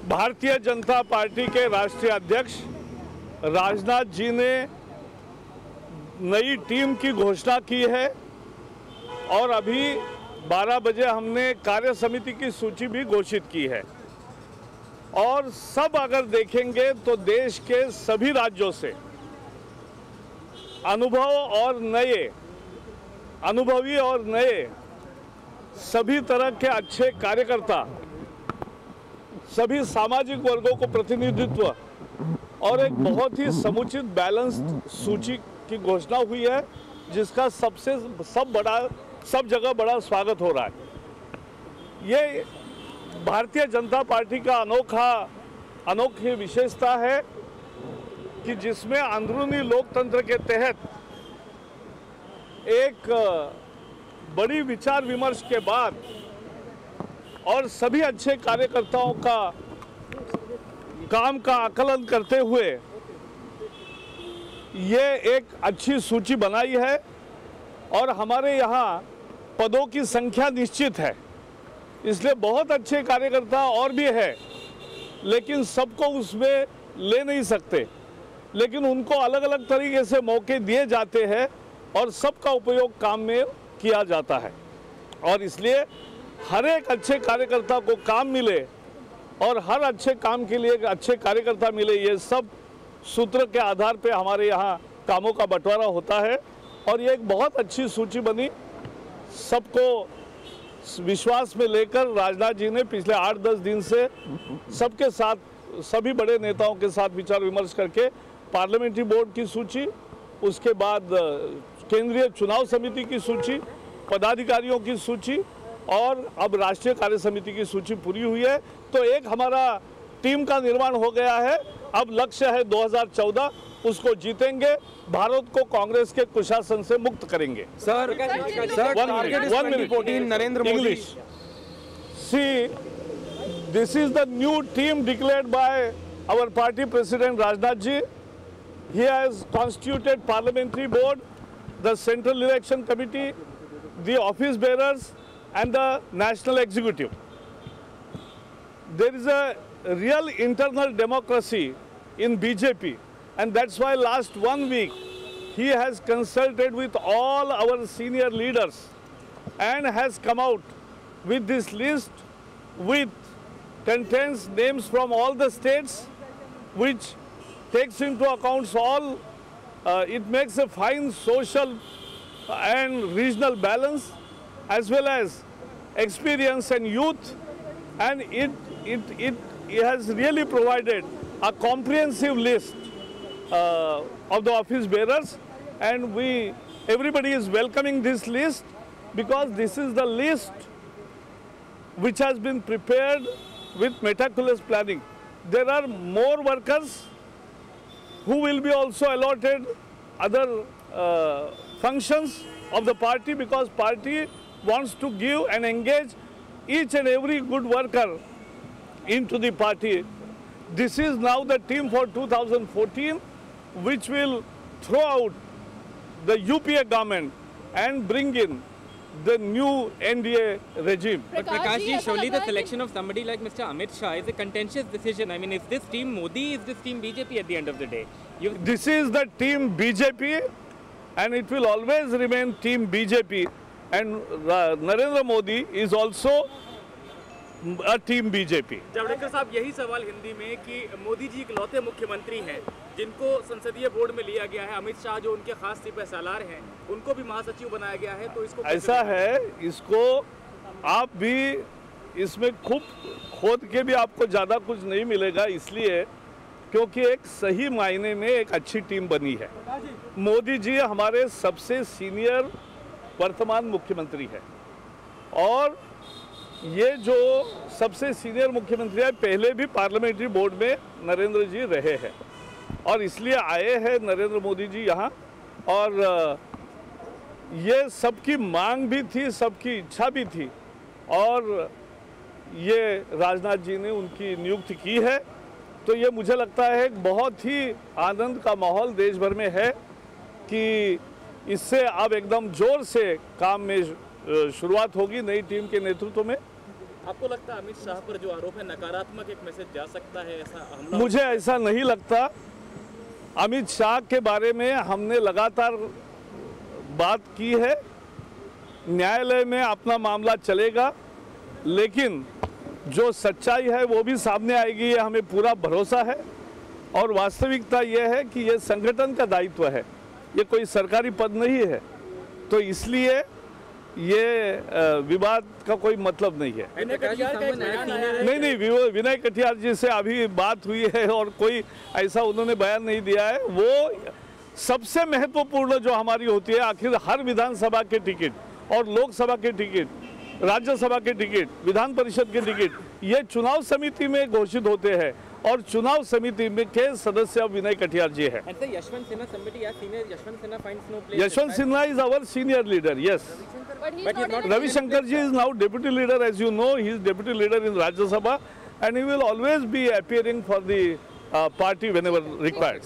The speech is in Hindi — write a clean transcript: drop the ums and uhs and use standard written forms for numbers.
भारतीय जनता पार्टी के राष्ट्रीय अध्यक्ष राजनाथ जी ने नई टीम की घोषणा की है और अभी 12 बजे हमने कार्य समिति की सूची भी घोषित की है। और सब अगर देखेंगे तो देश के सभी राज्यों से अनुभवी और नए सभी तरह के अच्छे कार्यकर्ता, सभी सामाजिक वर्गों को प्रतिनिधित्व और एक बहुत ही समुचित बैलेंस्ड सूची की घोषणा हुई है, जिसका सब जगह बड़ा स्वागत हो रहा है। ये भारतीय जनता पार्टी का अनोखी विशेषता है कि जिसमें अंदरूनी लोकतंत्र के तहत एक बड़ी विचार विमर्श के बाद और सभी अच्छे कार्यकर्ताओं का काम का आकलन करते हुए ये एक अच्छी सूची बनाई है। और हमारे यहाँ पदों की संख्या निश्चित है, इसलिए बहुत अच्छे कार्यकर्ता और भी है, लेकिन सबको उसमें ले नहीं सकते, लेकिन उनको अलग अलग तरीके से मौके दिए जाते हैं और सबका उपयोग काम में किया जाता है। और इसलिए हर एक अच्छे कार्यकर्ता को काम मिले और हर अच्छे काम के लिए एक अच्छे कार्यकर्ता मिले, ये सब सूत्र के आधार पे हमारे यहाँ कामों का बंटवारा होता है। और ये एक बहुत अच्छी सूची बनी, सबको विश्वास में लेकर राजनाथ जी ने पिछले 8-10 दिन से सबके साथ, सभी बड़े नेताओं के साथ विचार विमर्श करके पार्लियामेंट्री बोर्ड की सूची, उसके बाद केंद्रीय चुनाव समिति की सूची, पदाधिकारियों की सूची और अब राष्ट्रीय कार्य समिति की सूची पूरी हुई है। तो एक हमारा टीम का निर्माण हो गया है। अब लक्ष्य है 2014 उसको जीतेंगे, भारत को कांग्रेस के कुशासन से मुक्त करेंगे। Sir, one minute. Narendra Modi. English. See, this is the new team declared by our party president Rajnath ji. He has constituted parliamentary board, the central election committee, the office bearers and the national executive. There is a real internal democracy in BJP, and that's why last 1 week he has consulted with all our senior leaders and has come out with this list which contains names from all the states, which takes into account all, it makes a fine social and regional balance as well as experience and youth, and it has really provided a comprehensive list of the office bearers, and everybody is welcoming this list because this is the list which has been prepared with meticulous planning. There are more workers who will be also allotted other functions of the party, because party wants to give and engage each and every good worker into the party. This is now the team for 2014, which will throw out the UPA government and bring in the new NDA regime. But Prakash ji, surely the selection of somebody like Mr. Amit Shah is a contentious decision. I mean, is this team Modi, is this team BJP at the end of the day? This is the team BJP and it will always remain team BJP, and Narendra Modi is also a team BJP. Javadekar साहब, यही सवाल हिंदी में कि मोदी जी इकलौते मुख्यमंत्री हैं जिनको संसदीय बोर्ड में लिया गया है। अमित शाह जो उनके खास सिपह सालार हैं, उनको भी महासचिव बनाया गया है, तो इसको ऐसा है, इसको आप भी इसमें खूब खोद के भी आपको ज़्यादा कुछ नहीं मिलेगा, इसलिए क्योंकि एक सही मायने में एक अच्छी टीम बनी है। मोदी जी हमारे सबसे सीनियर वर्तमान मुख्यमंत्री है और ये जो सबसे सीनियर मुख्यमंत्री है, पहले भी पार्लियामेंट्री बोर्ड में नरेंद्र जी रहे हैं और इसलिए आए हैं नरेंद्र मोदी जी यहाँ। और ये सबकी मांग भी थी, सबकी इच्छा भी थी और ये राजनाथ जी ने उनकी नियुक्ति की है। तो ये मुझे लगता है एक बहुत ही आनंद का माहौल देश भर में है कि इससे अब एकदम जोर से काम में शुरुआत होगी नई टीम के नेतृत्व में आपको लगता है अमित शाह पर जो आरोप है नकारात्मक एक मैसेज जा सकता है, ऐसा हमला? मुझे ऐसा नहीं लगता। अमित शाह के बारे में हमने लगातार बात की है, न्यायालय में अपना मामला चलेगा, लेकिन जो सच्चाई है वो भी सामने आएगी, ये हमें पूरा भरोसा है। और वास्तविकता ये है कि ये संगठन का दायित्व है, ये कोई सरकारी पद नहीं है, तो इसलिए ये विवाद का कोई मतलब नहीं है। नहीं, विनय कटियार जी से अभी बात हुई है और कोई ऐसा उन्होंने बयान नहीं दिया है। वो सबसे महत्वपूर्ण जो हमारी होती है, आखिर हर विधानसभा के टिकट और लोकसभा के टिकट, राज्यसभा के टिकट, विधान परिषद के टिकट, ये चुनाव समिति में घोषित होते हैं और चुनाव समिति में के सदस्य विनय कटियार जी है। Yashwant Sinha is our senior leader, yes. Ravi Shankar ji is now deputy leader, as you know. He is deputy leader in Rajya Sabha, and he will always be appearing for the party whenever required.